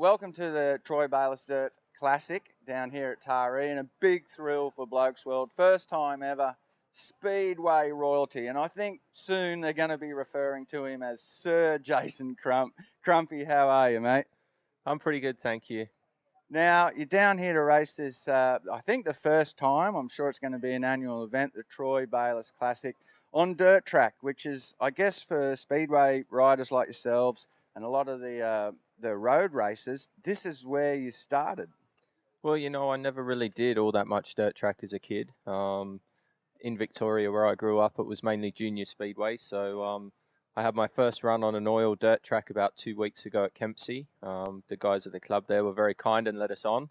welcome to the Troy Bayliss Dirt Classic down here at Taree, and a big thrill for Blokesworld. First time ever, Speedway royalty, and I think soon they're going to be referring to him as Sir Jason Crump. Crumpy, how are you, mate? I'm pretty good, thank you. Now, you're down here to race this, I think the first time, I'm sure it's going to be an annual event, the Troy Bayliss Classic, on dirt track, which is, I guess, for Speedway riders like yourselves and a lot of the road races, this is where you started. Well, you know, I never really did all that much dirt track as a kid. In Victoria, where I grew up, it was mainly junior speedway. So I had my first run on an oil dirt track about 2 weeks ago at Kempsey. The guys at the club there were very kind and let us on.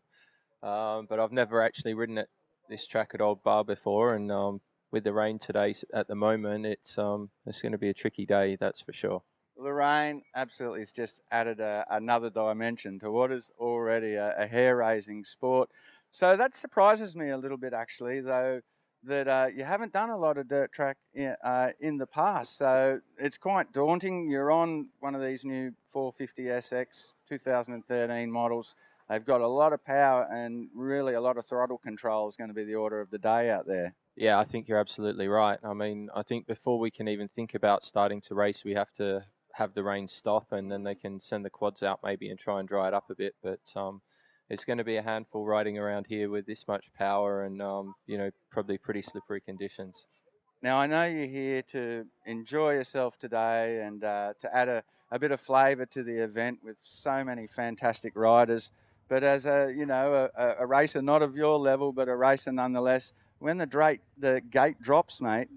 But I've never actually ridden at this track at Old Bar before. And with the rain today at the moment, it's going to be a tricky day, that's for sure. The rain absolutely has just added another dimension to what is already a hair-raising sport. So that surprises me a little bit, actually, though, that you haven't done a lot of dirt track in the past. So it's quite daunting. You're on one of these new 450SX 2013 models. They've got a lot of power and really a lot of throttle control is going to be the order of the day out there. Yeah, I think you're absolutely right. I mean, I think before we can even think about starting to race, we have to have the rain stop, and then they can send the quads out maybe and try and dry it up a bit. But it's going to be a handful riding around here with this much power and, you know, probably pretty slippery conditions. Now, I know you're here to enjoy yourself today and to add a bit of flavour to the event with so many fantastic riders. But as a racer not of your level, but a racer nonetheless, when the gate drops, mate,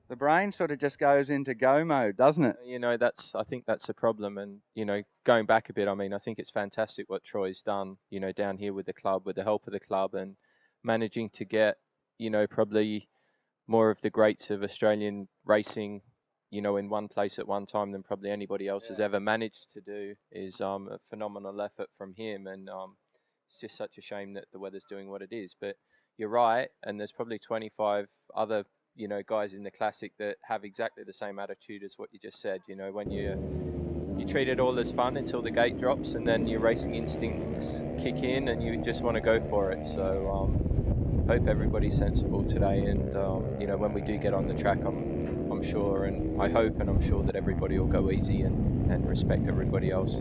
the brain sort of just goes into go mode, doesn't it? You know, I think that's a problem. And, you know, going back a bit, I mean, I think it's fantastic what Troy's done, you know, down here with the club, with the help of the club, and managing to get, you know, probably more of the greats of Australian racing, you know, in one place at one time than probably anybody else has ever managed to do is a phenomenal effort from him. And it's just such a shame that the weather's doing what it is. But you're right, and there's probably 25 other, you know, guys in the classic that have exactly the same attitude as what you just said. You know, when you treat it all as fun until the gate drops, and then your racing instincts kick in, and you just want to go for it. So hope everybody's sensible today, and you know, when we do get on the track, I'm sure, and I hope, and I'm sure that everybody will go easy and respect everybody else.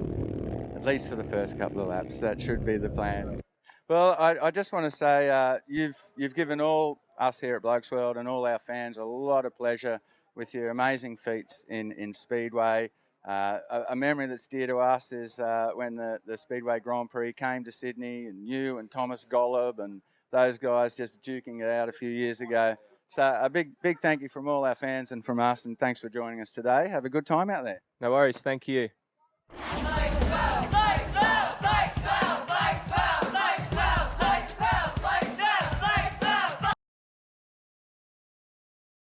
At least for the first couple of laps, that should be the plan. Well, I just want to say you've given all us here at Blokesworld and all our fans a lot of pleasure with your amazing feats in Speedway. A memory that's dear to us is when the Speedway Grand Prix came to Sydney, and you and Thomas Golub and those guys just duking it out a few years ago. So a big thank you from all our fans and from us, and thanks for joining us today. Have a good time out there. No worries, thank you.